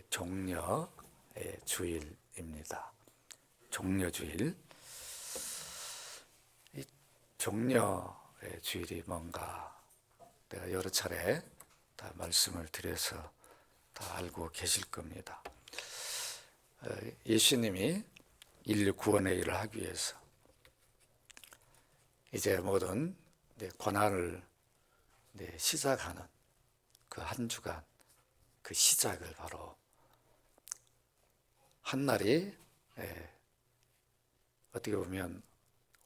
종려 주일입니다. 종려주일. 이 종려 주일이 뭔가 내가 여러 차례 다 말씀을 드려서 다 알고 계실 겁니다. 예수님이 인류 구원의 일을 하기 위해서 이제 모든 고난을 시작하는 그 한 주간, 그 시작을 바로 한날이 어떻게 보면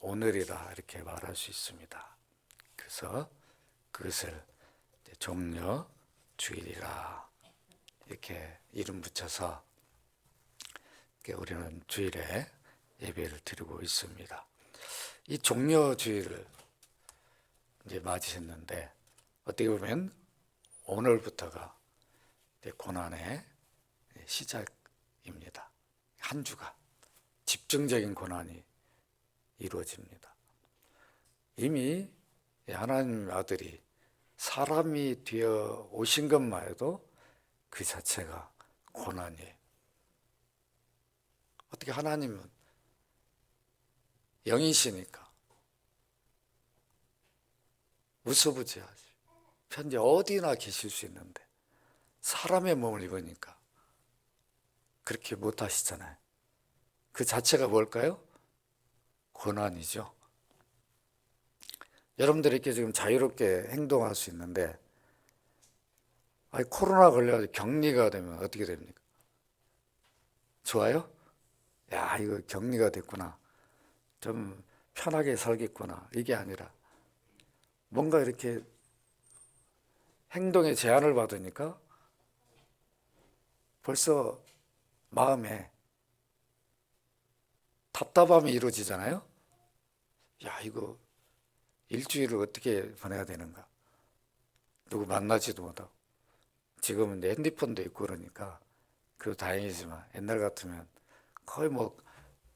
오늘이라 이렇게 말할 수 있습니다. 그래서 그것을 종려 주일이라 이렇게 이름 붙여서 우리는 주일에 예배를 드리고 있습니다. 이 종려 주일을 이제 맞이했는데 어떻게 보면 오늘부터가 고난의 시작입니다. 한 주가 집중적인 고난이 이루어집니다. 이미 하나님 아들이 사람이 되어 오신 것만 해도 그 자체가 고난이에요. 어떻게 하나님은 영이시니까 무소부지하지. 현재 어디나 계실 수 있는데 사람의 몸을 입으니까 그렇게 못하시잖아요. 그 자체가 뭘까요? 고난이죠. 여러분들이 이렇게 지금 자유롭게 행동할 수 있는데 코로나 걸려서 격리가 되면 어떻게 됩니까? 좋아요? 야, 이거 격리가 됐구나. 좀 편하게 살겠구나. 이게 아니라 뭔가 이렇게 행동에 제한을 받으니까 벌써 마음에 답답함이 이루어지잖아요. 야, 이거 일주일을 어떻게 보내야 되는가? 누구 만나지도 못하고. 지금은 내 핸드폰도 있고 그러니까 그래도 다행이지만 옛날 같으면 거의 뭐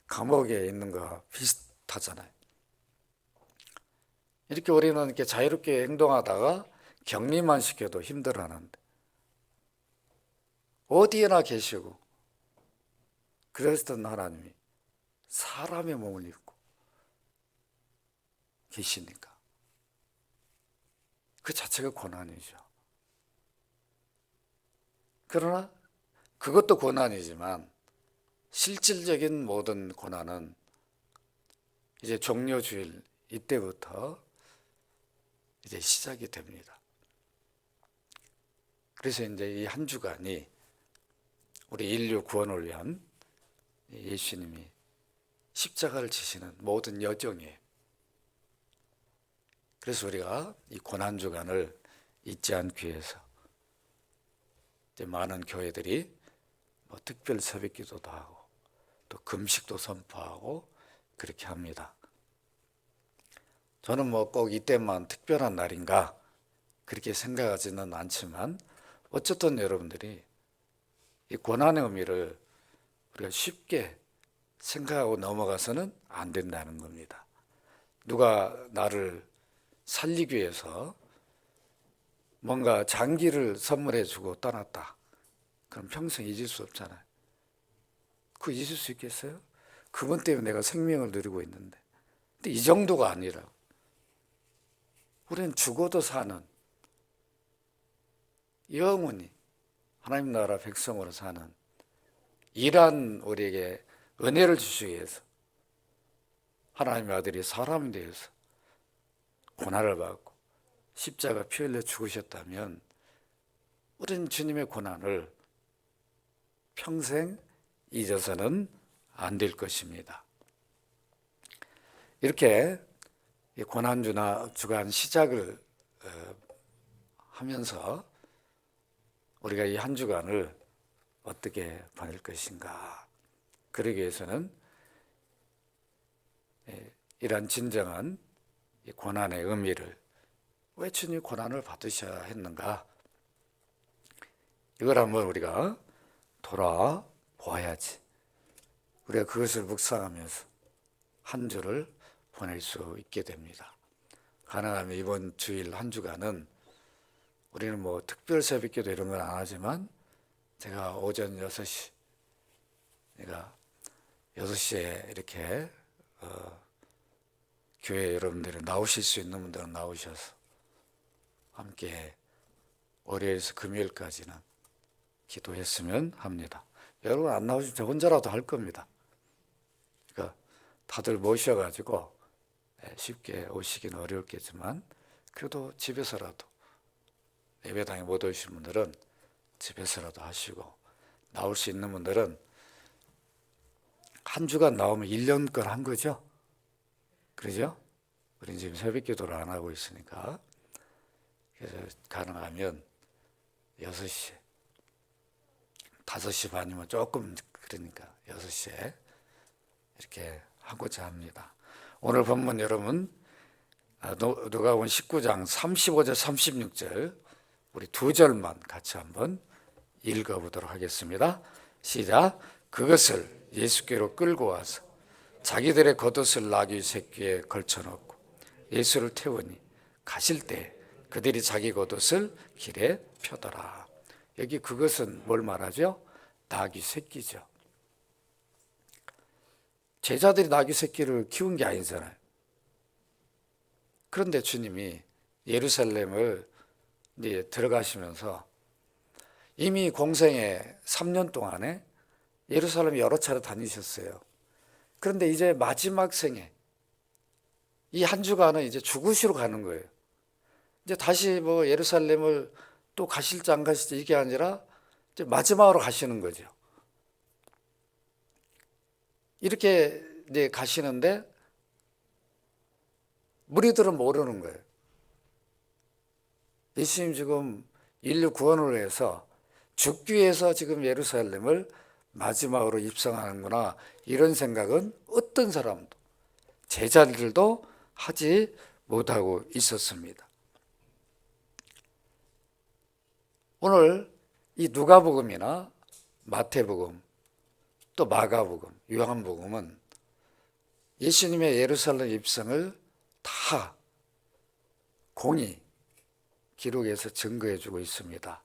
감옥에 있는 거와 비슷하잖아요. 이렇게 우리는 이렇게 자유롭게 행동하다가 격리만 시켜도 힘들어하는데 어디에나 계시고 그랬던 하나님이 사람의 몸을 입고 계시니까 그 자체가 고난이죠. 그러나 그것도 고난이지만 실질적인 모든 고난은 이제 종려주일 이때부터 이제 시작이 됩니다. 그래서 이제 이 한 주간이 우리 인류 구원을 위한 예수님이 십자가를 지시는 모든 여정이에요. 그래서 우리가 이 고난 주간을 잊지 않기 위해서 이제 많은 교회들이 뭐 특별 새벽기도도 하고 또 금식도 선포하고 그렇게 합니다. 저는 뭐 꼭 이때만 특별한 날인가 그렇게 생각하지는 않지만 어쨌든 여러분들이 이 고난의 의미를 우리가 쉽게 생각하고 넘어가서는 안 된다는 겁니다. 누가 나를 살리기 위해서 뭔가 장기를 선물해 주고 떠났다. 그럼 평생 잊을 수 없잖아요. 그거 잊을 수 있겠어요? 그분 때문에 내가 생명을 누리고 있는데. 근데 이 정도가 아니라 우리는 죽어도 사는 영원히 하나님 나라 백성으로 사는 이러한 우리에게 은혜를 주시기 위해서 하나님의 아들이 사람이 되어서 고난을 받고 십자가 피 흘려 죽으셨다면 우리는 주님의 고난을 평생 잊어서는 안 될 것입니다. 이렇게 고난 주간 시작을 하면서 우리가 이 한 주간을 어떻게 보낼 것인가? 그러기 위해서는 이러한 진정한 고난의 의미를 왜 주님이 고난을 받으셔야 했는가? 이걸 한번 우리가 돌아보아야지. 우리가 그것을 묵상하면서 한 주를 보낼 수 있게 됩니다. 가능하면 이번 주일 한 주간은 우리는 뭐 특별 새벽기도 이런 건 안 하지만 제가 오전 6시, 제가 6시에 이렇게 교회 여러분들이 나오실 수 있는 분들은 나오셔서 함께 월요일에서 금요일까지는 기도했으면 합니다. 여러분 안 나오시면 저 혼자라도 할 겁니다. 그러니까 다들 모셔가지고 쉽게 오시기는 어렵겠지만 그래도 집에서라도, 예배당에 못 오신 분들은 집에서라도 하시고, 나올 수 있는 분들은 한 주간 나오면 1년간 한 거죠. 그러죠? 우리는 지금 새벽 기도를 안 하고 있으니까. 그래서 가능하면 6시, 5시 반이면 조금 그러니까 6시에 이렇게 하고자 합니다. 오늘 본문 여러분 누가복음 19장 35절 36절 우리 2절만 같이 한번 읽어보도록 하겠습니다. 시작. 그것을 예수께로 끌고 와서 자기들의 겉옷을 나귀 새끼에 걸쳐놓고 예수를 태우니 가실 때 그들이 자기 겉옷을 길에 펴더라. 여기 그것은 뭘 말하죠? 나귀 새끼죠. 제자들이 나귀 새끼를 키운 게 아니잖아요. 그런데 주님이 예루살렘을 이제 들어가시면서 이미 공생의 3년 동안에 예루살렘 여러 차례 다니셨어요. 그런데 이제 마지막 생에 이 한 주간은 이제 죽으시러 가는 거예요. 이제 다시 뭐 예루살렘을 또 가실지 안 가실지 이게 아니라 이제 마지막으로 가시는 거죠. 이렇게 이제 가시는데 무리들은 모르는 거예요. 예수님 지금 인류 구원을 위해서 죽기 위해서 지금 예루살렘을 마지막으로 입성하는구나, 이런 생각은 어떤 사람도, 제자들도 하지 못하고 있었습니다. 오늘 이 누가복음이나 마태복음, 또 마가복음, 요한복음은 예수님의 예루살렘 입성을 다 공히 기록해서 증거해주고 있습니다.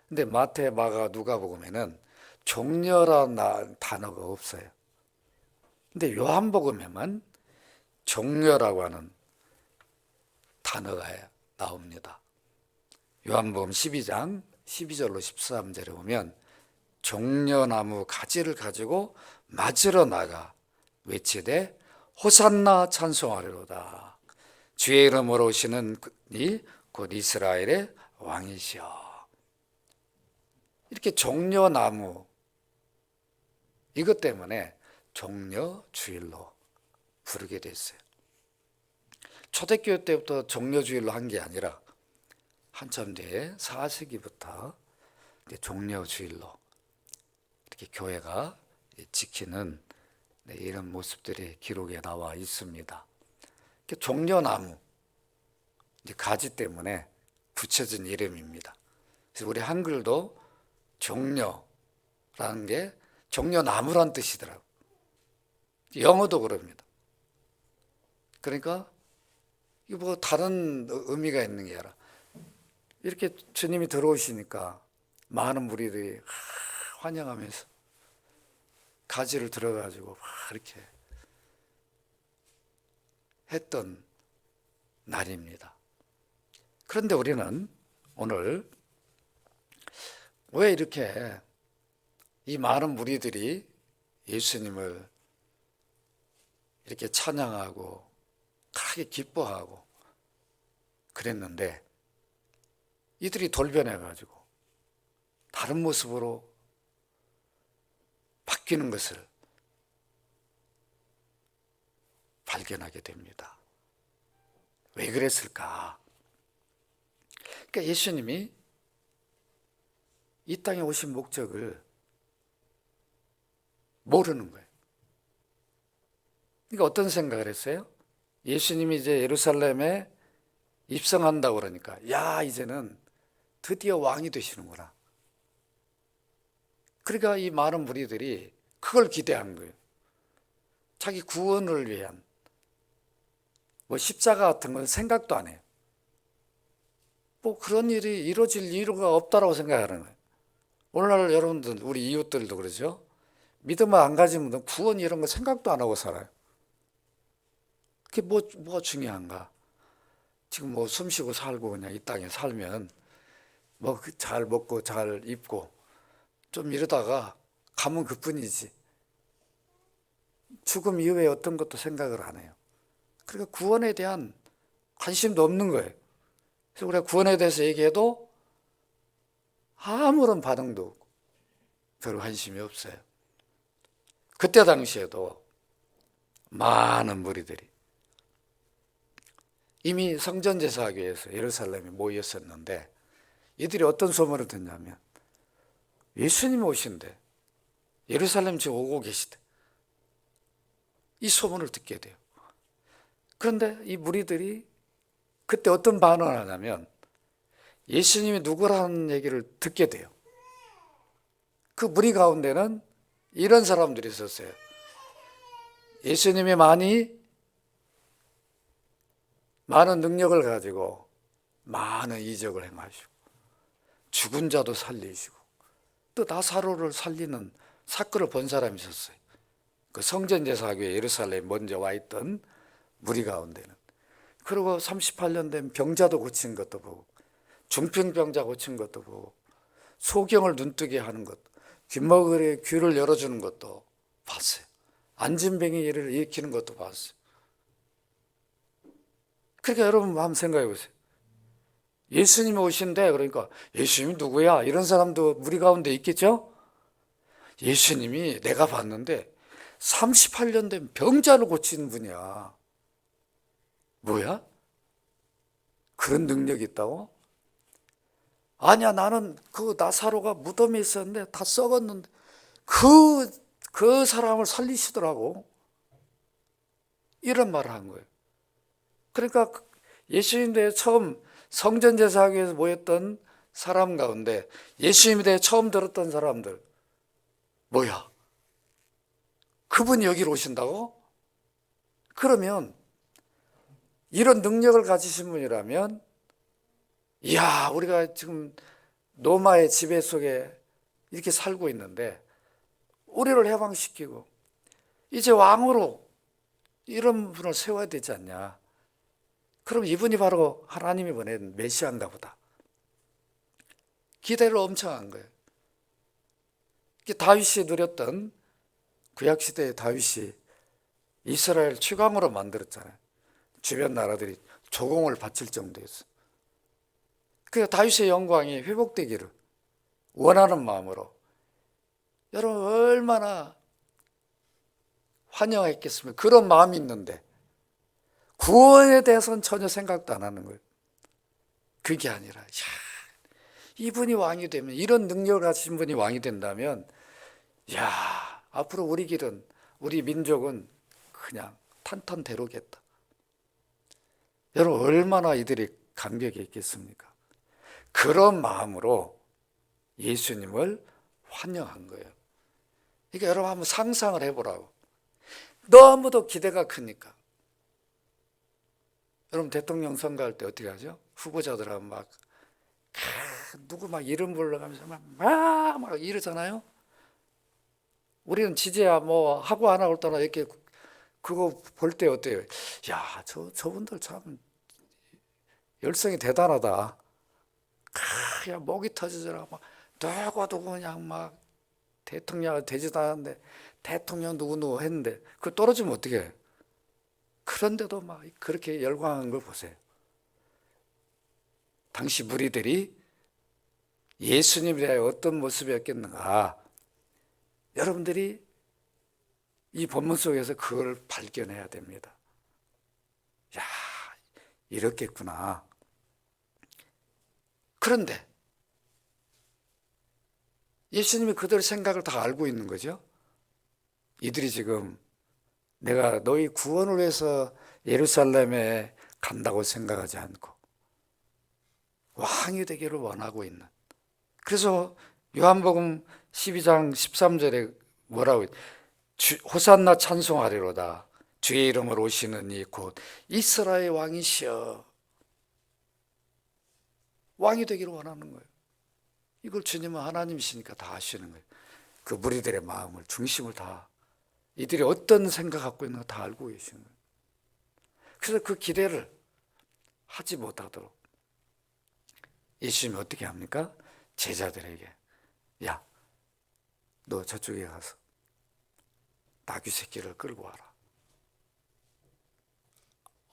근데 마태, 마가, 누가복음에는 종려라는 단어가 없어요. 근데 요한복음에만 종려라고 하는 단어가 나옵니다. 요한복음 12장 12절로 13절에 보면 종려나무 가지를 가지고 맞으러 나가 외치되 호산나 찬송하리로다. 주의 이름으로 오시는 이 곧 이스라엘의 왕이시여. 이렇게 종려나무, 이것 때문에 종려주일로 부르게 됐어요. 초대교회 때부터 종려주일로 한 게 아니라 한참 뒤에 4세기부터 종려주일로 이렇게 교회가 지키는 이런 모습들이 기록에 나와 있습니다. 종려나무, 가지 때문에 붙여진 이름입니다. 그래서 우리 한글도 종려라는 게 종려나무란 뜻이더라고요. 영어도 그럽니다. 그러니까 이거 뭐 다른 의미가 있는 게 아니라 이렇게 주님이 들어오시니까 많은 무리들이 환영하면서 가지를 들어가지고 이렇게 했던 날입니다. 그런데 우리는 오늘 왜 이렇게 이 많은 무리들이 예수님을 이렇게 찬양하고 크게 기뻐하고 그랬는데 이들이 돌변해가지고 다른 모습으로 바뀌는 것을 발견하게 됩니다. 왜 그랬을까? 그러니까 예수님이 이 땅에 오신 목적을 모르는 거예요. 그러니까 어떤 생각을 했어요? 예수님이 이제 예루살렘에 입성한다고 그러니까 야, 이제는 드디어 왕이 되시는구나. 그러니까 이 많은 무리들이 그걸 기대한 거예요. 자기 구원을 위한 뭐 십자가 같은 건 생각도 안 해요. 뭐 그런 일이 이루어질 이유가 없다라고 생각하는 거예요. 오늘날 여러분들, 우리 이웃들도 그러죠. 믿음을 안 가진 분들은 구원 이런 거 생각도 안 하고 살아요. 그게 뭐가 중요한가? 지금 뭐 숨쉬고 살고 그냥 이 땅에 살면 뭐 잘 먹고 잘 입고 좀 이러다가 가면 그뿐이지. 죽음 이후에 어떤 것도 생각을 안 해요. 그러니까 구원에 대한 관심도 없는 거예요. 그래서 우리가 구원에 대해서 얘기해도 아무런 반응도 없고 별 관심이 없어요. 그때 당시에도 많은 무리들이 이미 성전제사교회에서 예루살렘에 모였었는데 이들이 어떤 소문을 듣냐면 예수님이 오신대. 예루살렘 지금 오고 계시대. 이 소문을 듣게 돼요. 그런데 이 무리들이 그때 어떤 반응을 하냐면 예수님이 누구라는 얘기를 듣게 돼요. 그 무리 가운데는 이런 사람들이 있었어요. 예수님이 많은 능력을 가지고 많은 이적을 행하시고 죽은 자도 살리시고 또 나사로를 살리는 사건을 본 사람이 있었어요. 그 성전제사교회 예루살렘에 먼저 와 있던 무리 가운데는. 그리고 38년 된 병자도 고친 것도 보고 중풍병자 고친 것도 보고 소경을 눈뜨게 하는 것, 귓먹이의 귀를 열어주는 것도 봤어요. 안진뱅이 일을 일으키는 것도 봤어요. 그러니까 여러분 한번 생각해 보세요. 예수님이 오신대. 그러니까 예수님이 누구야? 이런 사람도 무리 가운데 있겠죠? 예수님이 내가 봤는데 38년 된 병자를 고치는 분이야. 뭐야? 그런 능력이 있다고? 아니야, 나는 그 나사로가 무덤에 있었는데 다 썩었는데 그 사람을 살리시더라고. 이런 말을 한 거예요. 그러니까 예수님에 대해 처음 성전제사교회에서 모였던 사람 가운데 예수님에 대해 처음 들었던 사람들, 뭐야? 그분이 여기로 오신다고? 그러면 이런 능력을 가지신 분이라면 이야, 우리가 지금 로마의 지배 속에 이렇게 살고 있는데 우리를 해방시키고 이제 왕으로 이런 분을 세워야 되지 않냐. 그럼 이분이 바로 하나님이 보낸 메시아인가 보다. 기대를 엄청 한 거예요. 다윗이 누렸던 구약시대의 다윗이 이스라엘 최강으로 만들었잖아요. 주변 나라들이 조공을 바칠 정도였어요. 그래서 다윗의 영광이 회복되기를 원하는 마음으로 여러분 얼마나 환영했겠습니까? 그런 마음이 있는데 구원에 대해서는 전혀 생각도 안 하는 거예요. 그게 아니라 이분이 왕이 되면, 이런 능력을 가진 분이 왕이 된다면 앞으로 우리 길은, 우리 민족은 그냥 탄탄대로겠다. 여러분 얼마나 이들이 감격이 있겠습니까? 그런 마음으로 예수님을 환영한 거예요. 그러니까 여러분 한번 상상을 해보라고. 너무도 기대가 크니까. 여러분 대통령 선거할 때 어떻게 하죠? 후보자들하고 막 누구 막 이름 불러가면서 막 이러잖아요. 우리는 지지야 뭐 하고 안 하고 떠나 이렇게 그거 볼 때 어때요? 야, 저분들 참 열성이 대단하다. 그냥 목이 터지더라. 막 누구 그냥 막 대통령 되지도 않았는데 대통령 누구 했는데 그거 떨어지면 어떻게 해? 그런데도 막 그렇게 열광한 걸 보세요. 당시 무리들이 예수님에 대해 어떤 모습이었겠는가? 여러분들이 이 본문 속에서 그걸 발견해야 됩니다. 야, 이렇겠구나. 그런데 예수님이 그들 생각을 다 알고 있는 거죠. 이들이 지금 내가 너희 구원을 위해서 예루살렘에 간다고 생각하지 않고 왕이 되기를 원하고 있는. 그래서 요한복음 12장 13절에 뭐라고 호산나 찬송하리로다. 주의 이름으로 오시는 이 곧 이스라엘 왕이시여. 왕이 되기를 원하는 거예요. 이걸 주님은 하나님이시니까 다 아시는 거예요. 그 무리들의 마음을, 중심을 다, 이들이 어떤 생각 갖고 있는 거 다 알고 계시는 거예요. 그래서 그 기대를 하지 못하도록 예수님이 어떻게 합니까? 제자들에게, 야, 너 저쪽에 가서 나귀 새끼를 끌고 와라.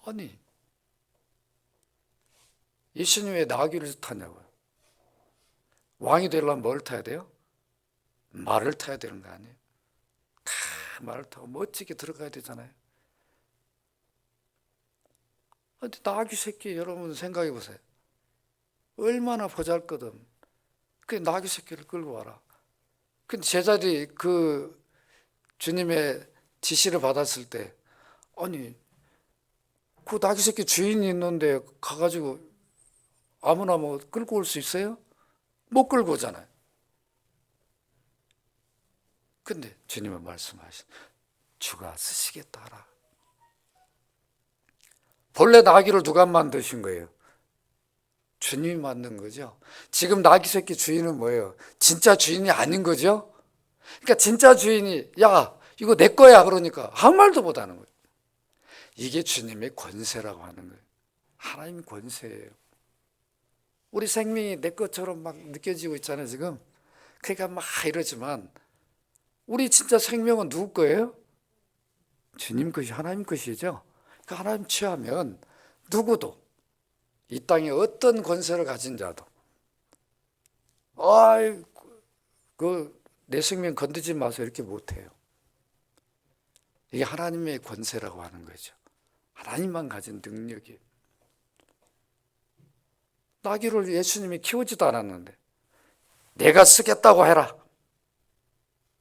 아니, 예수님 왜 나귀를 타냐고요? 왕이 되려면 뭘 타야 돼요? 말을 타야 되는 거 아니에요? 말을 타고 멋지게 들어가야 되잖아요. 근데 나귀 새끼 여러분 생각해 보세요. 얼마나 보잘것없는 그 나귀 새끼를 끌고 와라. 근데 제자들이 그 주님의 지시를 받았을 때, 아니 그 나귀 새끼 주인이 있는데 가가지고 아무나 뭐 끌고 올 수 있어요? 못 끌고 오잖아요. 근데 주님은 말씀하신, 주가 쓰시겠다 하라. 본래 나귀를 누가 만드신 거예요? 주님이 만든 거죠. 지금 나귀 새끼 주인은 뭐예요? 진짜 주인이 아닌 거죠. 그러니까 진짜 주인이, 야 이거 내 거야 그러니까 아무 말도 못 하는 거예요. 이게 주님의 권세라고 하는 거예요. 하나님의 권세예요. 우리 생명이 내 것처럼 막 느껴지고 있잖아요 지금. 그러니까 막 이러지만 우리 진짜 생명은 누구 거예요? 주님 것이, 하나님 것이죠. 그 하나님 취하면 누구도, 이 땅에 어떤 권세를 가진 자도, 아이 내 생명 건드지 마세요 이렇게 못해요. 이게 하나님의 권세라고 하는 거죠. 하나님만 가진 능력이에요. 나귀를 예수님이 키우지도 않았는데 내가 쓰겠다고 해라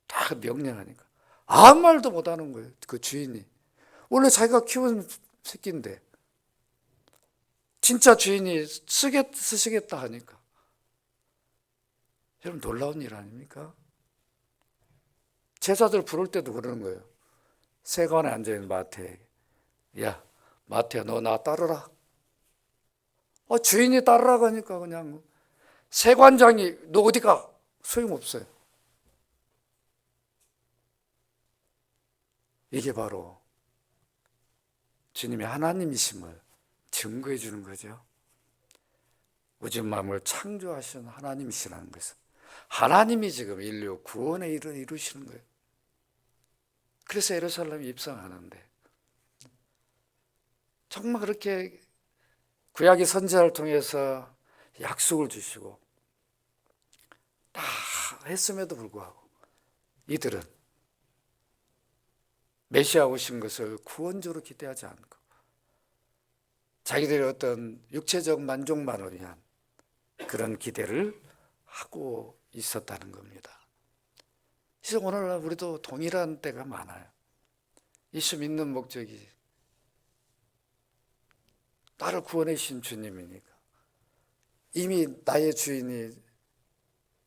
다 명령하니까 아무 말도 못하는 거예요. 그 주인이 원래 자기가 키운 새끼인데 진짜 주인이 쓰시겠다 하니까, 여러분 놀라운 일 아닙니까? 제자들 부를 때도 그러는 거예요. 세관에 앉아있는 마태에게, 야 마태야 너 나 따르라. 주인이 따르라고 하니까 그냥 세관장이 너 어디 가? 소용없어요. 이게 바로 주님의 하나님이심을 증거해 주는 거죠. 우주 만물을 창조하신 하나님이시라는 것은 하나님이 지금 인류 구원의 일을 이루시는 거예요. 그래서 예루살렘에 입성하는데 정말 그렇게 구약의 선지자를 통해서 약속을 주시고 다 했음에도 불구하고 이들은 메시아 오신 것을 구원주로 기대하지 않고 자기들의 어떤 육체적 만족만을 위한 그런 기대를 하고 있었다는 겁니다. 그래서 오늘날 우리도 동일한 때가 많아요. 예수 믿는 목적이 나를 구원해 주신 주님이니까, 이미 나의 주인이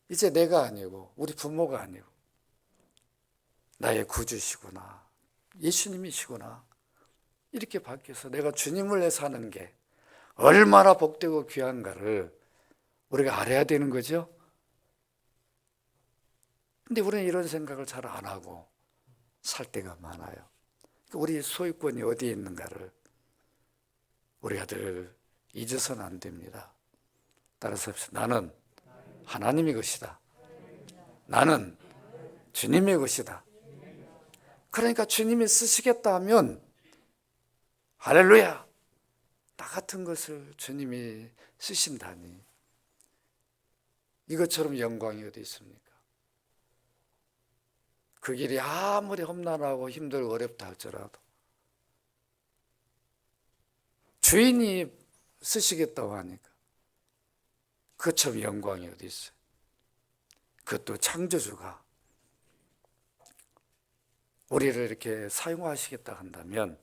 이제 내가 아니고 우리 부모가 아니고 나의 구주시구나, 예수님이시구나, 이렇게 바뀌어서 내가 주님을 위해 사는 게 얼마나 복되고 귀한가를 우리가 알아야 되는 거죠. 근데 우리는 이런 생각을 잘 안 하고 살 때가 많아요. 우리 소유권이 어디에 있는가를 우리가 늘 잊어서는 안 됩니다. 따라서 나는 하나님의 것이다. 나는 주님의 것이다. 그러니까 주님이 쓰시겠다 하면 할렐루야! 나 같은 것을 주님이 쓰신다니 이것처럼 영광이 어디 있습니까? 그 길이 아무리 험난하고 힘들고 어렵다 할지라도 주인이 쓰시겠다고 하니까 그처럼 영광이 어디 있어요? 그것도 창조주가 우리를 이렇게 사용하시겠다 한다면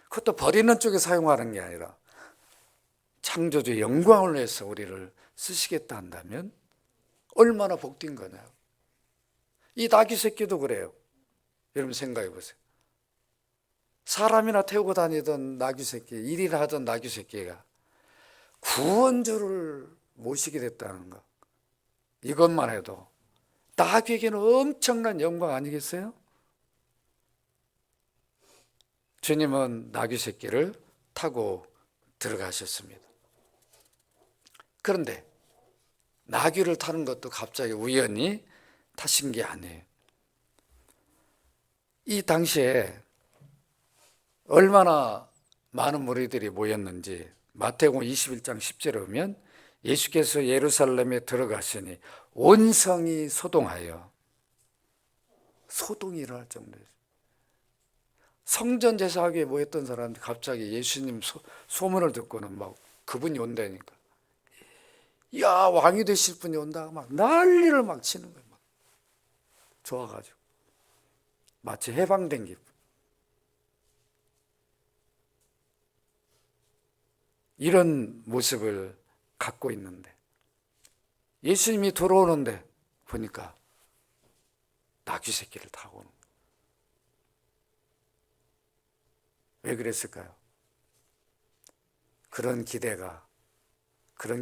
그것도 버리는 쪽에 사용하는 게 아니라 창조주의 영광을 위해서 우리를 쓰시겠다 한다면 얼마나 복된 거냐. 이 나귀 새끼도 그래요. 여러분 생각해 보세요. 사람이나 태우고 다니던 나귀 새끼, 일이나 하던 나귀 새끼가 구원주를 모시게 됐다는 거. 이것만 해도 나귀에게는 엄청난 영광 아니겠어요? 주님은 나귀 새끼를 타고 들어가셨습니다. 그런데 나귀를 타는 것도 갑자기 우연히 타신 게 아니에요. 이 당시에 얼마나 많은 무리들이 모였는지 마태복음 21장 10절에 보면 예수께서 예루살렘에 들어가시니 온 성이 소동하여, 소동이 일어날 정도였어요. 성전 제사하기에 모였던 사람들이 갑자기 예수님 소문을 듣고는 막 그분이 온다니까, 야, 왕이 되실 분이 온다, 막 난리를 막 치는 거예요. 막 좋아가지고 마치 해방된 기분. 이런 모습을 갖고 있는데 예수님이 돌아오는데 보니까 나귀 새끼를 타고 오는 거예요. 왜 그랬을까요? 그런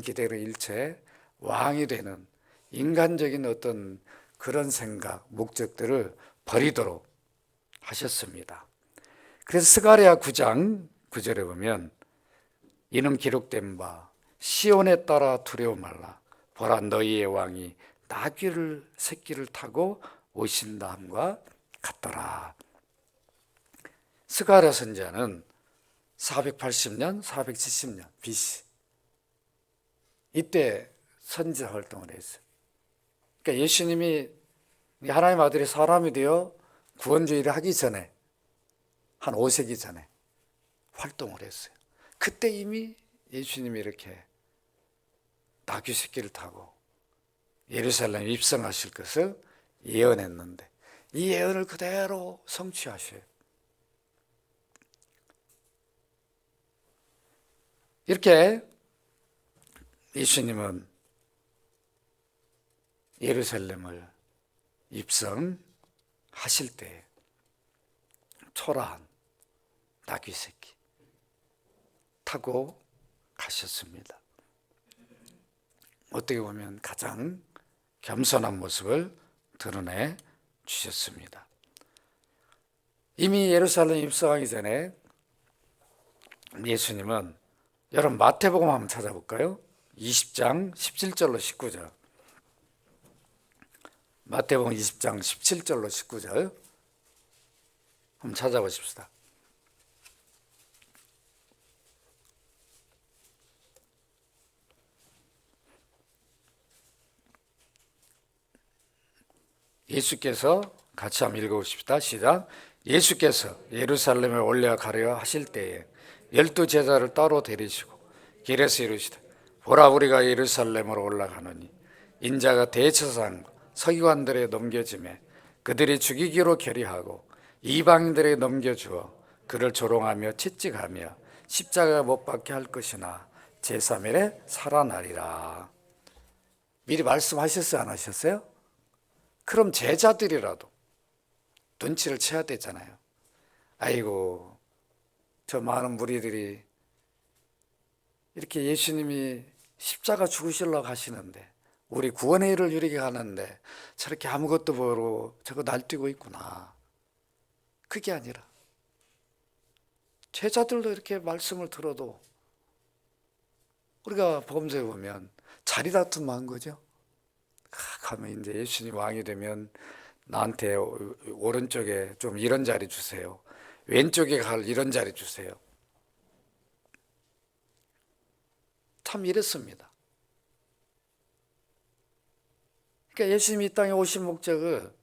기대를 일체 왕이 되는 인간적인 어떤 그런 생각, 목적들을 버리도록 하셨습니다. 그래서 스가랴 9장 9절에 보면 이는 기록된 바 시온에 따라 두려워 말라 보라 너희의 왕이 나귀를 새끼를 타고 오신다 함과 같더라. 스가랴 선지자는 480년, 470년 BC 이때 선지자 활동을 했어요. 그러니까 예수님이 하나님 아들이 사람이 되어 구원주의를 하기 전에 한 5세기 전에 활동을 했어요. 그때 이미 예수님이 이렇게 나귀 새끼를 타고 예루살렘에 입성하실 것을 예언했는데 이 예언을 그대로 성취하셔요. 이렇게 예수님은 예루살렘을 입성하실 때 초라한 나귀 새끼 타고 가셨습니다. 어떻게 보면 가장 겸손한 모습을 드러내 주셨습니다. 이미 예루살렘 입성하기 전에 예수님은, 여러분 마태복음 한번 찾아볼까요? 20장 17절로 19절. 마태복음 20장 17절로 19절 한번 찾아보십시다. 예수께서 같이 한번 읽어봅시다. 시작. 예수께서 예루살렘에 올라가려 하실 때에 12 제자를 따로 데리시고 길에서 이르시되 보라 우리가 예루살렘으로 올라가노니 인자가 대제사장 서기관들에 넘겨지매 그들이 죽이기로 결의하고 이방인들에 넘겨주어 그를 조롱하며 채찍하며 십자가에 못 박게 할 것이나 제3일에 살아나리라. 미리 말씀하셨어요, 안 하셨어요? 그럼 제자들이라도 눈치를 채야 되잖아요. 아이고, 저 많은 무리들이 이렇게 예수님이 십자가 죽으시려고 하시는데, 우리 구원의 일을 누리게 하는데 저렇게 아무것도 모르고 저거 날뛰고 있구나. 그게 아니라 제자들도 이렇게 말씀을 들어도 우리가 복음서에 보면 자리 다툼만 한 거죠. 가면 이제 예수님 왕이 되면 나한테 오른쪽에 좀 이런 자리 주세요. 왼쪽에 갈 이런 자리 주세요. 참 이랬습니다. 그러니까 예수님이 이 땅에 오신 목적을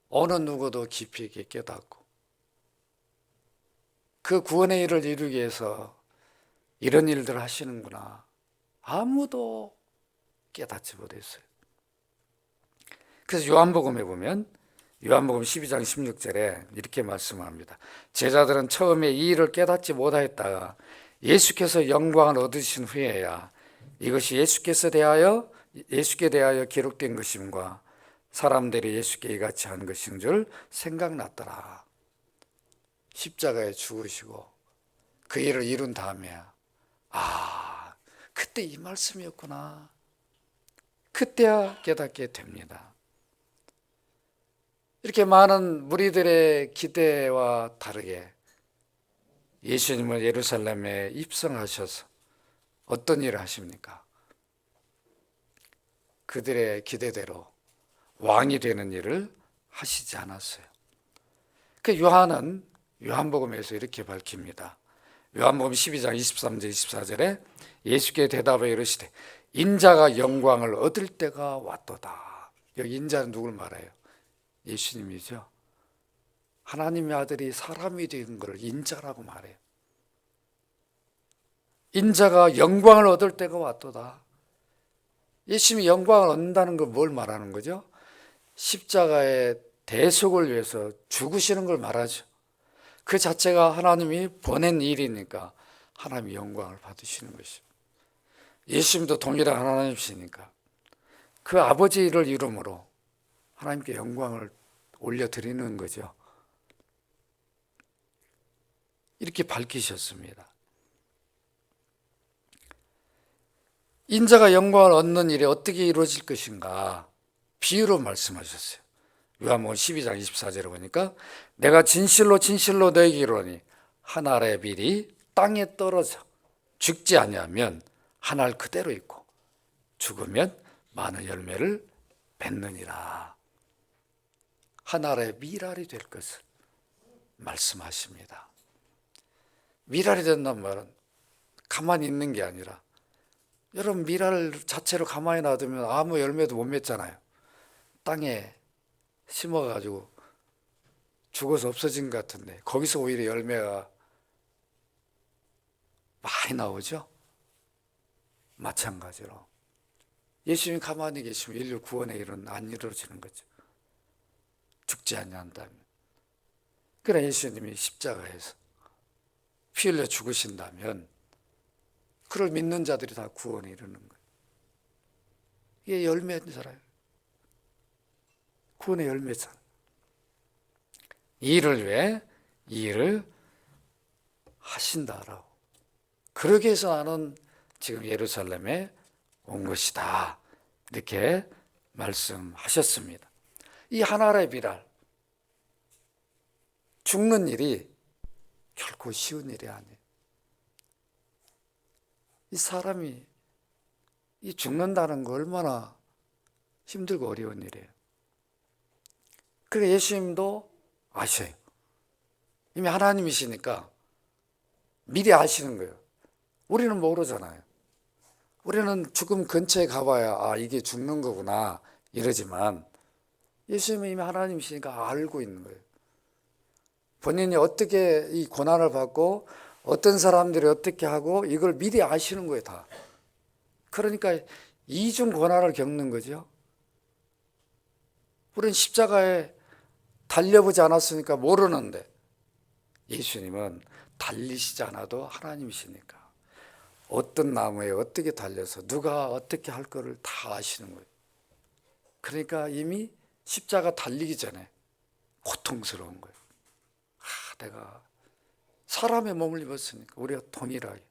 어느 누구도 깊이 있게 깨닫고 그 구원의 일을 이루기 위해서 이런 일들을 하시는구나. 아무도 깨닫지 못했어요. 그래서 요한복음에 보면 요한복음 12장 16절에 이렇게 말씀합니다. 제자들은 처음에 이 일을 깨닫지 못하였다가 예수께서 영광을 얻으신 후에야 이것이 예수께 대하여 기록된 것임과 사람들이 예수께 이같이 한 것인 줄 생각났더라. 십자가에 죽으시고 그 일을 이룬 다음에 그때 이 말씀이었구나. 그때야 깨닫게 됩니다. 이렇게 많은 무리들의 기대와 다르게 예수님은 예루살렘에 입성하셔서 어떤 일을 하십니까? 그들의 기대대로 왕이 되는 일을 하시지 않았어요. 그 요한은 요한복음에서 이렇게 밝힙니다. 요한복음 12장 23절 24절에 예수께 대답하여 이르시되 인자가 영광을 얻을 때가 왔도다. 여기 인자는 누굴 말해요? 예수님이죠. 하나님의 아들이 사람이 된 것을 인자라고 말해요. 인자가 영광을 얻을 때가 왔도다. 예수님이 영광을 얻는다는 건 뭘 말하는 거죠? 십자가의 대속을 위해서 죽으시는 걸 말하죠. 그 자체가 하나님이 보낸 일이니까 하나님이 영광을 받으시는 것이죠. 예수님도 동일한 하나님이시니까 그 아버지를 이름으로 하나님께 영광을 올려드리는 거죠. 이렇게 밝히셨습니다. 인자가 영광을 얻는 일이 어떻게 이루어질 것인가 비유로 말씀하셨어요. 요한복음 12장 24절에 보니까 내가 진실로 진실로 너희에게 이르노니 한 알의 빌이 땅에 떨어져 죽지 아니하면 한 알 그대로 있고 죽으면 많은 열매를 맺느니라. 한 알의 밀알이 될 것을 말씀하십니다. 밀알이 된다는 말은 가만히 있는 게 아니라 여러분 밀알 자체로 가만히 놔두면 아무 열매도 못 맺잖아요. 땅에 심어가지고 죽어서 없어진 것 같은데 거기서 오히려 열매가 많이 나오죠. 마찬가지로 예수님이 가만히 계시면 인류 구원의 일은 안 이루어지는 거죠. 죽지 않는다면. 그러나 예수님이 십자가에서 피 흘려 죽으신다면 그를 믿는 자들이 다 구원에 이르는 거예요. 이게 열매잖아요. 구원의 열매잖아요. 이 일을 위해 이 일을 하신다라고. 그러기 위해서 나는 지금 예루살렘에 온 것이다. 이렇게 말씀하셨습니다. 이 하나의 비랄, 죽는 일이 결코 쉬운 일이 아니에요. 이 사람이 이 죽는다는 거 얼마나 힘들고 어려운 일이에요. 그래 예수님도 아셔요. 이미 하나님이시니까 미리 아시는 거예요. 우리는 모르잖아요. 우리는 죽음 근처에 가봐야 아 이게 죽는 거구나 이러지만 예수님은 이미 하나님이시니까 알고 있는 거예요. 본인이 어떻게 이 고난을 받고 어떤 사람들이 어떻게 하고 이걸 미리 아시는 거예요 다. 그러니까 이중 고난을 겪는 거죠. 우리는 십자가에 달려보지 않았으니까 모르는데 예수님은 달리시지 않아도 하나님이시니까 어떤 나무에 어떻게 달려서 누가 어떻게 할 거를 다 아시는 거예요. 그러니까 이미 십자가 달리기 전에 고통스러운 거예요. 내가 사람의 몸을 입었으니까 우리가 동일하게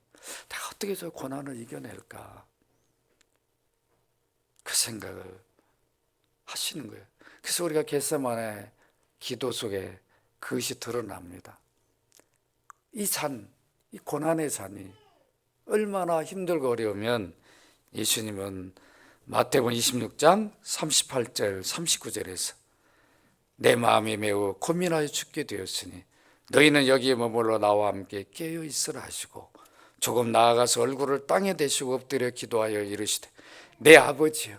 내가 어떻게 저 고난을 이겨낼까 그 생각을 하시는 거예요. 그래서 우리가 겟세마네 기도 속에 그것이 드러납니다. 이 잔, 이 고난의 잔이 얼마나 힘들고 어려우면 예수님은 마태복음 26장 38절 39절에서 내 마음이 매우 고민하여 죽게 되었으니 너희는 여기에 머물러 나와 함께 깨어 있으라 하시고 조금 나아가서 얼굴을 땅에 대시고 엎드려 기도하여 이르시되 내 아버지여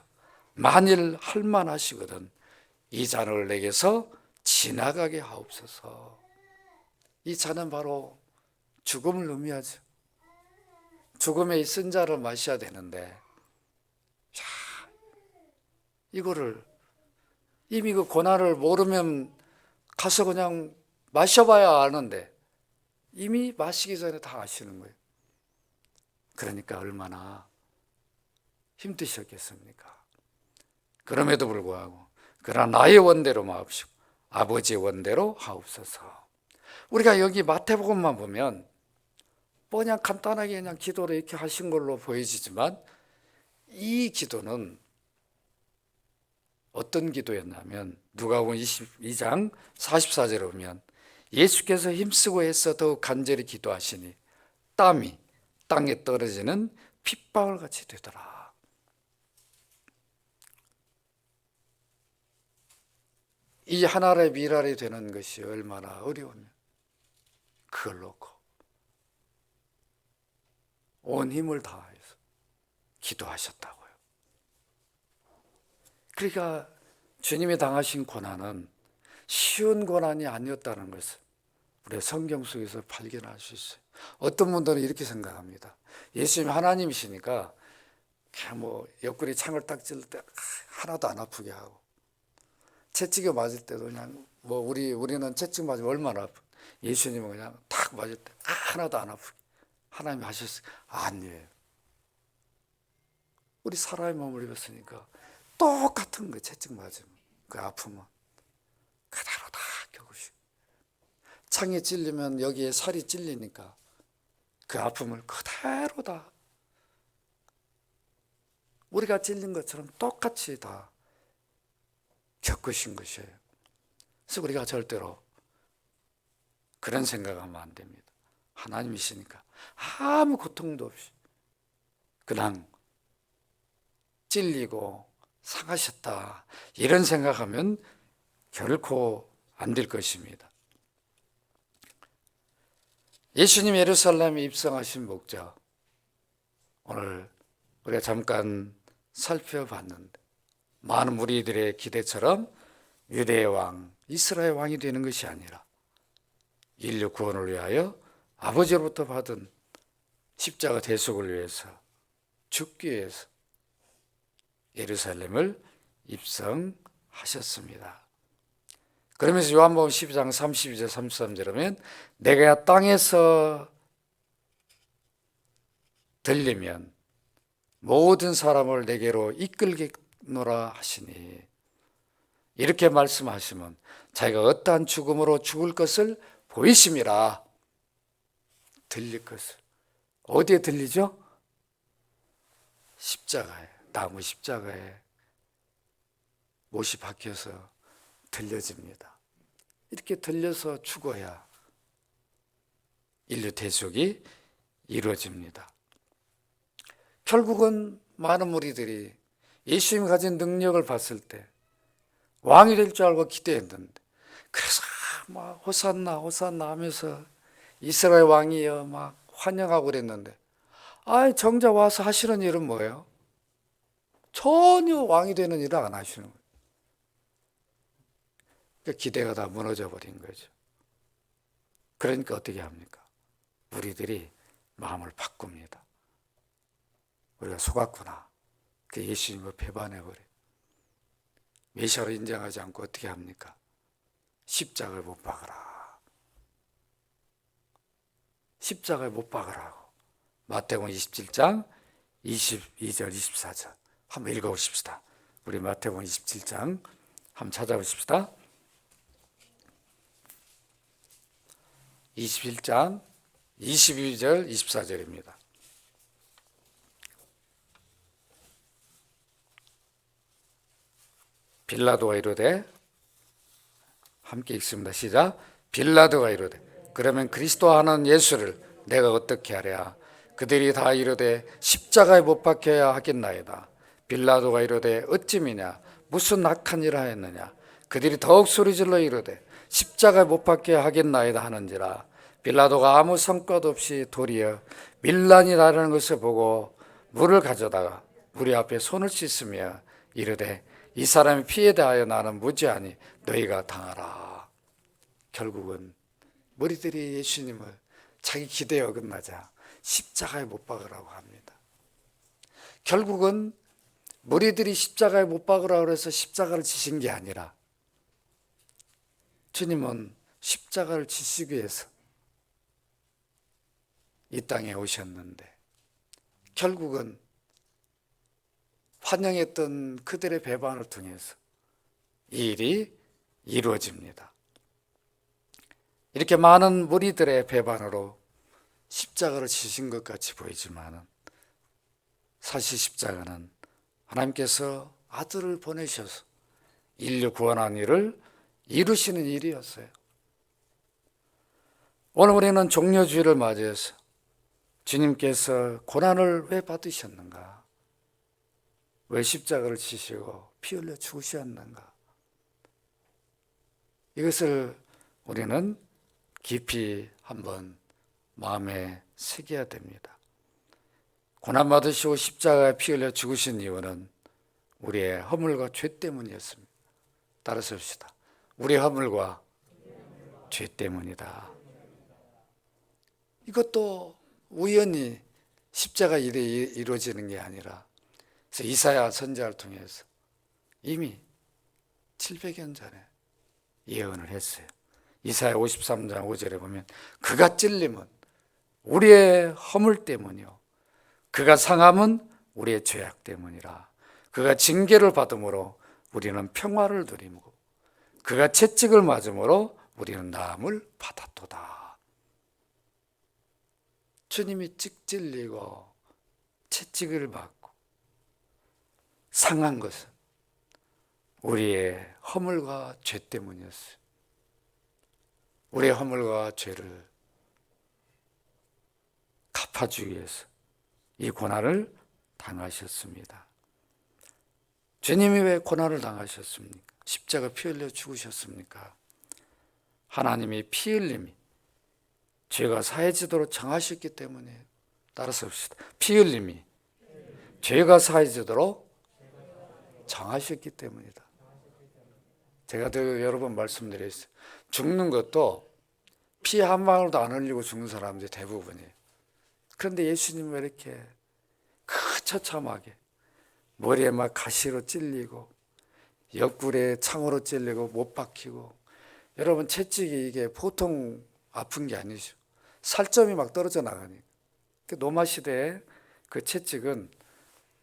만일 할만하시거든 이 잔을 내게서 지나가게 하옵소서. 이 잔은 바로 죽음을 의미하죠. 죽음에 이 쓴 잔을 마셔야 되는데 자, 이거를 이미 그 고난을 모르면 가서 그냥 마셔봐야 아는데 이미 마시기 전에 다 아시는 거예요. 그러니까 얼마나 힘드셨겠습니까? 그럼에도 불구하고 그러나 나의 원대로 마옵시고 아버지의 원대로 하옵소서. 우리가 여기 마태복음만 보면 그냥 간단하게 그냥 기도를 이렇게 하신 걸로 보여지지만 이 기도는 어떤 기도였냐면 누가복음 22장 44절에 보면 예수께서 힘쓰고 애써 더욱 간절히 기도하시니 땀이 땅에 떨어지는 핏방울 같이 되더라. 이 하나의 미랄이 되는 것이 얼마나 어려우면 그걸 놓고 온 힘을 다해서 기도하셨다고요. 그러니까 주님이 당하신 고난은 쉬운 고난이 아니었다는 것을 우리가 성경 속에서 발견할 수 있어요. 어떤 분들은 이렇게 생각합니다. 예수님이 하나님이시니까 그냥 뭐 옆구리 창을 딱 찔릴 때 하나도 안 아프게 하고, 채찍에 맞을 때도 그냥 뭐 우리는 채찍 맞으면 얼마나 아프. 예수님은 그냥 탁 맞을 때 하나도 안 아프게 하나님이 하셨어요. 아니에요. 우리 사람의 몸을 입었으니까 똑같은 거 채찍 맞으면 그 아픔은 그대로 다 겪으시고, 창에 찔리면 여기에 살이 찔리니까 그 아픔을 그대로 다 우리가 찔린 것처럼 똑같이 다 겪으신 것이에요. 그래서 우리가 절대로 그런 생각하면 안 됩니다. 하나님이시니까 아무 고통도 없이 그냥 찔리고 상하셨다, 이런 생각하면 결코 안 될 것입니다. 예수님 예루살렘에 입성하신 목적, 오늘 우리가 잠깐 살펴봤는데, 많은 무리들의 기대처럼 유대의 왕, 이스라엘 왕이 되는 것이 아니라 인류 구원을 위하여 아버지로부터 받은 십자가 대속을 위해서 죽기 위해서 예루살렘을 입성하셨습니다. 그러면서 요한복음 12장 32절 33절에 보면 내가 땅에서 들리면 모든 사람을 내게로 이끌겠노라 하시니, 이렇게 말씀하시면 자기가 어떠한 죽음으로 죽을 것을 보이심이라. 들릴 것을 어디에 들리죠? 십자가에, 나무 십자가에 못이 박혀서 들려집니다. 이렇게 들려서 죽어야 인류 대속이 이루어집니다. 결국은 많은 무리들이 예수님이 가진 능력을 봤을 때 왕이 될 줄 알고 기대했는데, 그래서 막 호산나 호산나 하면서 이스라엘 왕이여 막 환영하고 그랬는데, 정작 와서 하시는 일은 뭐예요? 전혀 왕이 되는 일을 안 하시는 거예요. 그러니까 기대가 다 무너져 버린 거죠. 그러니까 어떻게 합니까? 우리들이 마음을 바꿉니다. 우리가 속았구나. 그 예수님을 배반해버려. 메시아로 인정하지 않고 어떻게 합니까? 십자가에 못 박으라. 십자가에 못 박으라고. 마태복음 27장 22절 24절 한번 읽어보십시다. 우리 마태복음 27장 한번 찾아보십시다. 21장 22절 24절입니다. 빌라도가 이르되, 함께 읽습니다. 시작. 빌라도가 이르되 그러면 그리스도 하는 예수를 내가 어떻게 하랴? 그들이 다 이르되 십자가에 못 박혀야 하겠나이다. 빌라도가 이르되 어찌미냐? 무슨 악한 일을 하였느냐? 그들이 더욱 소리질러 이르되 십자가에 못 박혀야 하겠나이다 하는지라. 빌라도가 아무 성과 없이 도리어 밀란이 나르는 것을 보고 물을 가져다가 우리 앞에 손을 씻으며 이르되 이 사람이 피에 대하여 나는 무죄하니 너희가 당하라. 결국은 무리들이 예수님을 자기 기대에 어긋나자 십자가에 못 박으라고 합니다. 결국은 무리들이 십자가에 못 박으라고 해서 십자가를 지신 게 아니라, 주님은 십자가를 지시기 위해서 이 땅에 오셨는데, 결국은 환영했던 그들의 배반을 통해서 이 일이 이루어집니다. 이렇게 많은 무리들의 배반으로 십자가를 지신 것 같이 보이지만 사실 십자가는 하나님께서 아들을 보내셔서 인류 구원한 일을 이루시는 일이었어요. 오늘 우리는 종려주일을 맞이해서 주님께서 고난을 왜 받으셨는가? 왜 십자가를 지시고 피 흘려 죽으셨는가? 이것을 우리는 깊이 한번 마음에 새겨야 됩니다. 고난 받으시고 십자가에 피 흘려 죽으신 이유는 우리의 허물과 죄 때문이었습니다. 따라서 합시다. 우리의 허물과 죄 때문이다. 이것도 우연히 십자가 일이 이루어지는 게 아니라, 그래서 이사야 선지자를 통해서 이미 700년 전에 예언을 했어요. 이사야 53장 5절에 보면 그가 찔림은 우리의 허물 때문이요 그가 상함은 우리의 죄악 때문이라. 그가 징계를 받음으로 우리는 평화를 누리고 그가 채찍을 맞음으로 우리는 나음을 받았도다. 주님이 찍 찔리고 채찍을 받고 상한 것은 우리의 허물과 죄 때문이었어요. 우리의 허물과 죄를 갚아주기 위해서 이 고난을 당하셨습니다. 주님이 왜 고난을 당하셨습니까? 십자가 피 흘려 죽으셨습니까? 하나님이 피 흘림이 죄가 사해지도록 정하셨기 때문에, 따라서 합시다. 피 흘림이 죄가 사해지도록 정하셨기 때문이다. 제가 여러 번 말씀드렸어요. 죽는 것도 피 한 방울도 안 흘리고 죽는 사람들이 대부분이에요. 그런데 예수님은 왜 이렇게 처참하게 머리에 막 가시로 찔리고 옆구리에 창으로 찔리고 못 박히고, 여러분 채찍이 이게 보통 아픈 게 아니죠. 살점이 막 떨어져 나가니까. 노마 시대에 그 채찍은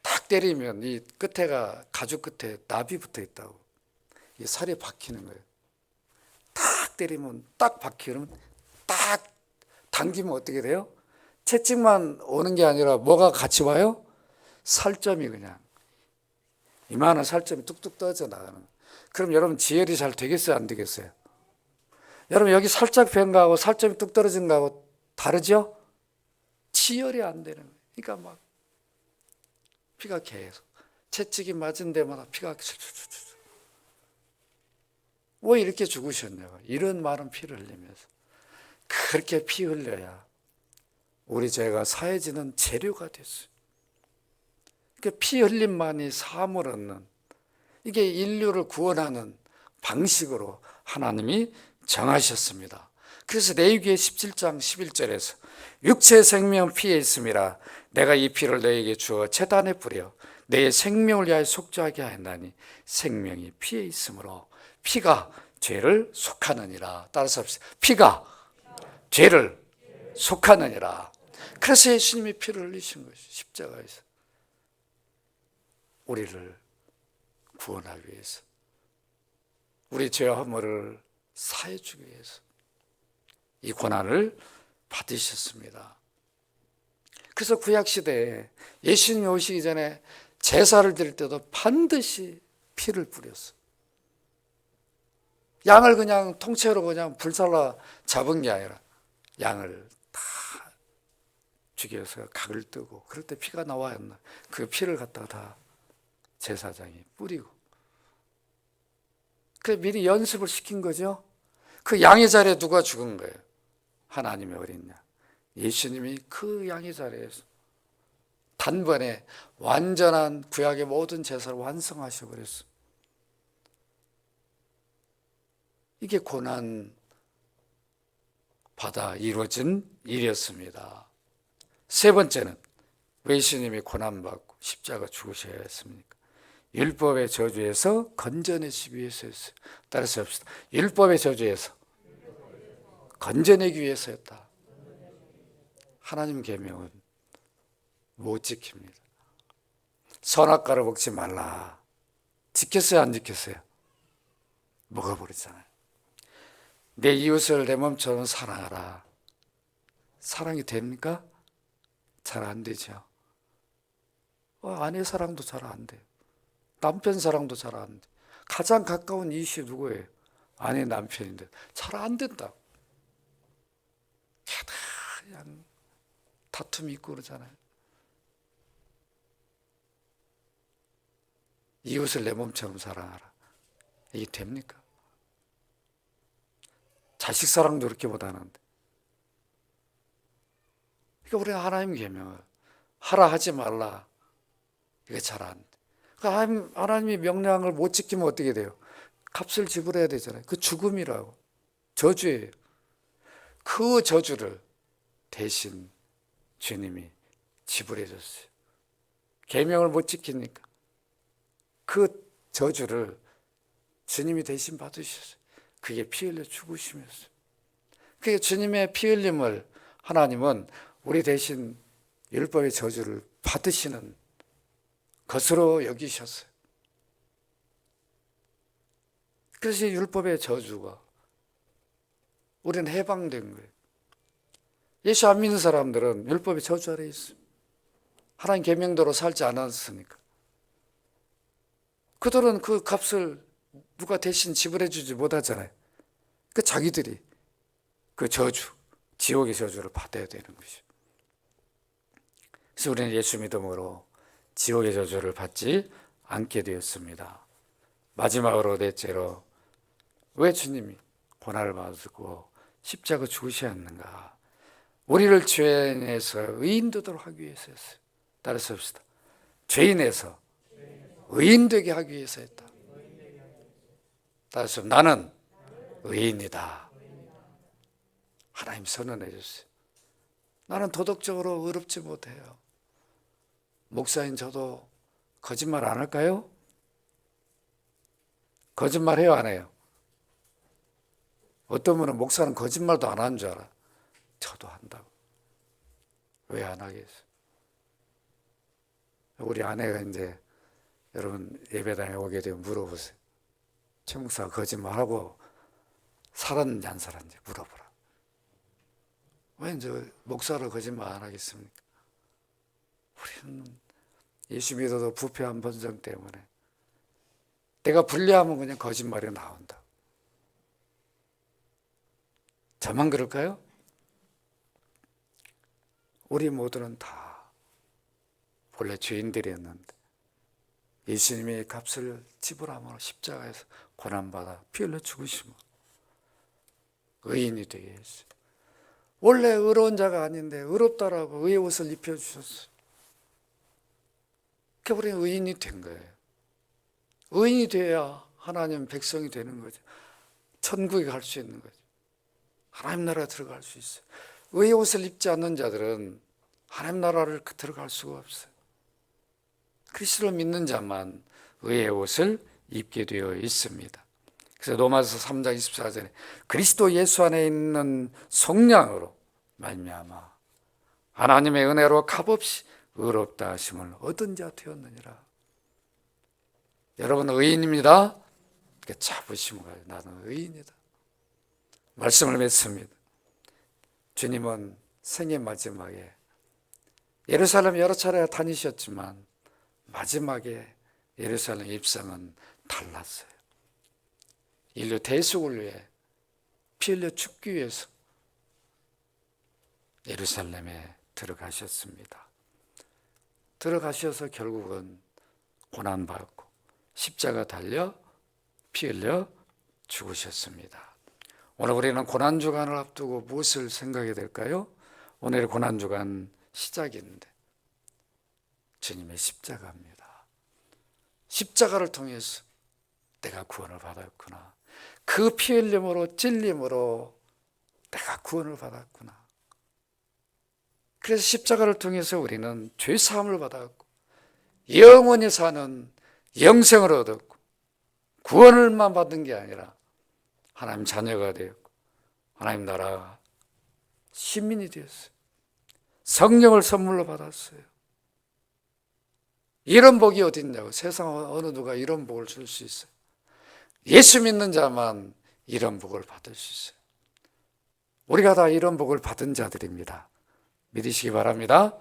딱 때리면 이 끝에가 가죽 끝에 납이 붙어 있다고. 이 살이 박히는 거예요. 딱 때리면 딱 박히면 딱 당기면 어떻게 돼요? 채찍만 오는 게 아니라 뭐가 같이 와요? 살점이 그냥 이만한 살점이 뚝뚝 떨어져 나가는 거예요. 그럼 여러분 지혈이 잘 되겠어요? 안 되겠어요? 여러분 여기 살짝 밴 거하고 살점이 뚝 떨어진 거하고 다르죠? 지혈이 안 되는 거예요. 그러니까 막 피가 계속 채찍이 맞은 데마다 피가 왜 이렇게 죽으셨냐고. 이런 많은 피를 흘리면서. 그렇게 피 흘려야 우리 죄가 사해지는 재료가 됐어요. 그러니까 피 흘림만이 사함을 얻는, 이게 인류를 구원하는 방식으로 하나님이 정하셨습니다. 그래서 레위기 17장 11절에서 육체의 생명은 피에 있음이라 내가 이 피를 너에게 주어 제단에 뿌려 내 생명을 위하여 속죄하게 하였나니 생명이 피에 있으므로 피가 죄를 속하느니라. 따라서 합시다. 피가 죄를 속하느니라. 그래서 예수님이 피를 흘리신 것이 십자가에서 우리를 구원하기 위해서, 우리 죄와 허물을 사해주기 위해서 이 고난을 받으셨습니다. 그래서 구약시대에 예수님이 오시기 전에 제사를 드릴 때도 반드시 피를 뿌렸어요. 양을 그냥 통째로 그냥 불살라 잡은 게 아니라 양을 다 죽여서 각을 뜨고, 그럴 때 피가 나와야 한다. 그 피를 갖다가 다 제사장이 뿌리고, 그 미리 연습을 시킨 거죠. 그 양의 자리에 누가 죽은 거예요? 하나님의 어린 양. 예수님이 그 양의 자리에서 단번에 완전한 구약의 모든 제사를 완성하셔 버렸어요. 이게 고난 받아 이루어진 일이었습니다. 세 번째는 왜 예수님이 고난받고 십자가 죽으셔야 했습니까? 율법의 저주에서 건져내시기 위해서였어요. 따라서 합시다. 율법의 저주에서 건져내기 위해서였다. 하나님 계명은 못 지킵니다. 선악과를 먹지 말라. 지켰어요? 안 지켰어요? 먹어버리잖아요. 내 이웃을 내 몸처럼 사랑하라. 사랑이 됩니까? 잘 안 되죠. 아내 사랑도 잘 안 돼요. 남편 사랑도 잘 안 돼요. 가장 가까운 이웃이 누구예요? 아내, 남편인데 잘 안 된다. 그냥 다툼이 있고 그러잖아요. 이웃을 내 몸처럼 사랑하라. 이게 됩니까? 자식 사랑도 그렇게 못하는데. 그러니까 우리가 하나님 계명을 하라 하지 말라. 이게 잘 안 돼. 그러니까 하나님의 명령을 못 지키면 어떻게 돼요? 값을 지불해야 되잖아요. 그 죽음이라고. 저주예요. 그 저주를 대신 주님이 지불해 줬어요. 계명을 못 지키니까 그 저주를 주님이 대신 받으셨어요. 그게 피 흘려 죽으심이었어요. 그게 주님의 피 흘림을 하나님은 우리 대신 율법의 저주를 받으시는 것으로 여기셨어요. 그래서 율법의 저주가 우리는 해방된 거예요. 예수 안 믿는 사람들은 율법의 저주 아래 있어요. 하나님 계명대로 살지 않았으니까. 그들은 그 값을 누가 대신 지불해 주지 못하잖아요. 그 자기들이 그 저주, 지옥의 저주를 받아야 되는 것이죠. 그래서 우리는 예수 믿음으로 지옥의 저주를 받지 않게 되었습니다. 마지막으로 넷째로 왜 주님이 고난을 받고 십자가 죽으셔야 했는가? 우리를 죄인에서 의인 되도록 하기 위해서였어요. 따라서 합시다. 죄인에서 의인 되게 하기 위해서 했다. 따라서 나는 의인이다. 하나님 선언해 줬어요. 나는 도덕적으로 의롭지 못해요. 목사인 저도 거짓말 안 할까요? 거짓말 해요, 안 해요? 어떤 분은 목사는 거짓말도 안 하는 줄 알아. 저도 한다고. 왜 안 하겠어요? 우리 아내가 이제 여러분 예배당에 오게 되면 물어보세요. 최 목사가 거짓말하고 살았는지 안 살았는지 물어보라. 왜 이제 목사를 거짓말 안 하겠습니까? 우리는 예수 믿어도 부패한 본성 때문에 내가 불리하면 그냥 거짓말이 나온다. 저만 그럴까요? 우리 모두는 다 원래 죄인들이었는데 예수님의 값을 지불함으로 십자가에서 고난받아 피 흘려 죽으심으로 의인이 되게 했어요. 원래 의로운 자가 아닌데 의롭다라고 의의 옷을 입혀주셨어요. 그러니까 우리는 의인이 된 거예요. 의인이 돼야 하나님 백성이 되는 거죠. 천국에 갈 수 있는 거죠. 하나님 나라에 들어갈 수 있어요. 의의 옷을 입지 않는 자들은 하나님 나라를 들어갈 수가 없어요. 그리스도를 믿는 자만 의의 옷을 입게 되어 있습니다. 그래서 로마서 3장 24절에 그리스도 예수 안에 있는 속량으로 말미암아 하나님의 은혜로 값없이 의롭다 하심을 얻은 자 되었느니라. 여러분 의인입니다. 자부심을 가지고 나는 의인이다. 말씀을 맺습니다. 주님은 생애 마지막에 예루살렘 여러 차례 다니셨지만 마지막에 예루살렘 입성은 달랐어요. 인류 대속을 위해 피 흘려 죽기 위해서 예루살렘에 들어가셨습니다. 들어가셔서 결국은 고난받고 십자가 달려 피 흘려 죽으셨습니다. 오늘 우리는 고난주간을 앞두고 무엇을 생각해야 될까요? 오늘의 고난주간 시작인데 주님의 십자가입니다. 십자가를 통해서 내가 구원을 받았구나. 그 피 흘림으로 찔림으로 내가 구원을 받았구나. 그래서 십자가를 통해서 우리는 죄 사함을 받았고 영원히 사는 영생을 얻었고 구원을만 받은 게 아니라 하나님 자녀가 되었고 하나님 나라 시민이 되었어요. 성령을 선물로 받았어요. 이런 복이 어디 있냐고. 세상 어느 누가 이런 복을 줄 수 있어요. 예수 믿는 자만 이런 복을 받을 수 있어요. 우리가 다 이런 복을 받은 자들입니다. 믿으시기 바랍니다.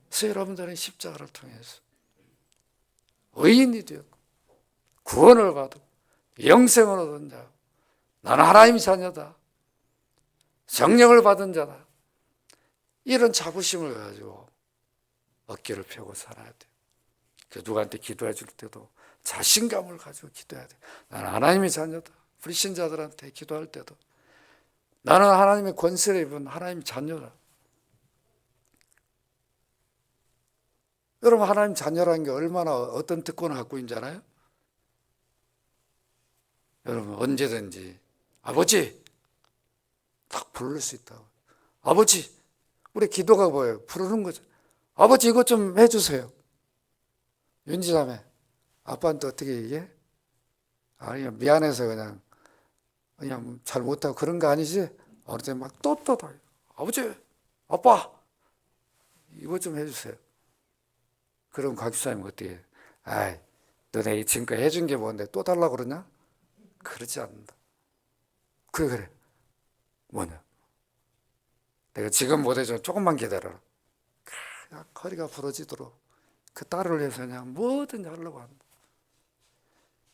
그래서 여러분들은 십자가를 통해서 의인이 되었고 구원을 받고 영생을 얻은 자, 나는 하나님의 자녀다, 성령을 받은 자다, 이런 자부심을 가지고 어깨를 펴고 살아야 돼요. 누구한테 기도해 줄 때도 자신감을 가지고 기도해야 돼요. 나는 하나님의 자녀다. 불신자들한테 기도할 때도 나는 하나님의 권세를 입은 하나님의 자녀다. 여러분, 하나님 자녀라는 게 얼마나 어떤 특권을 갖고 있는 줄 알아요? 여러분, 언제든지 아버지 딱 부를 수 있다고. 아버지, 우리 기도가 뭐예요? 부르는 거죠. 아버지 이것 좀 해주세요. 윤지자매, 아빠한테 어떻게 얘기해? 아니, 미안해서 그냥 잘 못하고 그런 거 아니지? 어느 때 막 떳떳하게 아버지, 아빠 이것 좀 해주세요. 그럼 곽집사님 어떻게 해? 아이, 너네 지금까지 해준 게 뭔데 또 달라고 그러냐? 그러지 않는다. 그래. 뭐냐? 내가 지금 못 해줘. 조금만 기다려라. 그냥 허리가 부러지도록 그 딸을 위해서 그냥 뭐든지 하려고 한다.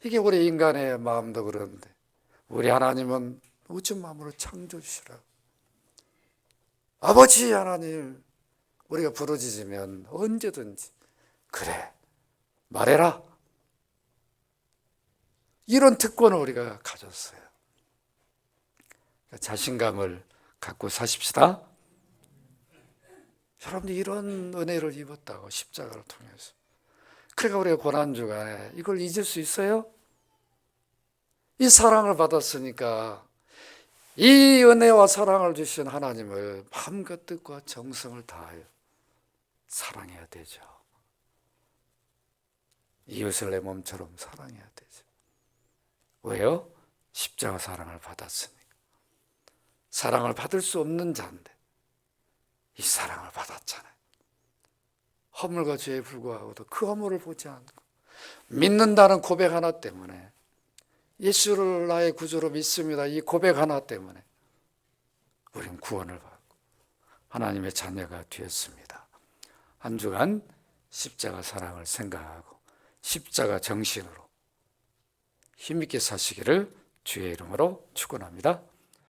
이게 우리 인간의 마음도 그런데 우리 하나님은 우주 마음으로 창조주시라. 아버지 하나님, 우리가 부르짖으면 언제든지 그래 말해라. 이런 특권을 우리가 가졌어요. 자신감을 갖고 사십시다. 여러분들 이런 은혜를 입었다고, 십자가를 통해서. 그러니까 우리가 고난주간에 이걸 잊을 수 있어요? 이 사랑을 받았으니까 이 은혜와 사랑을 주신 하나님을 마음과 뜻과 정성을 다하여 사랑해야 되죠. 이웃을 내 몸처럼 사랑해야 되죠. 왜요? 십자가 사랑을 받았으니까. 사랑을 받을 수 없는 자인데 이 사랑을 받았잖아요. 허물과 죄에 불구하고도 그 허물을 보지 않고 믿는다는 고백 하나 때문에, 예수를 나의 구주로 믿습니다, 이 고백 하나 때문에 우리는 구원을 받고 하나님의 자녀가 되었습니다. 한 주간 십자가 사랑을 생각하고 십자가 정신으로 힘있게 사시기를 주의 이름으로 축원합니다.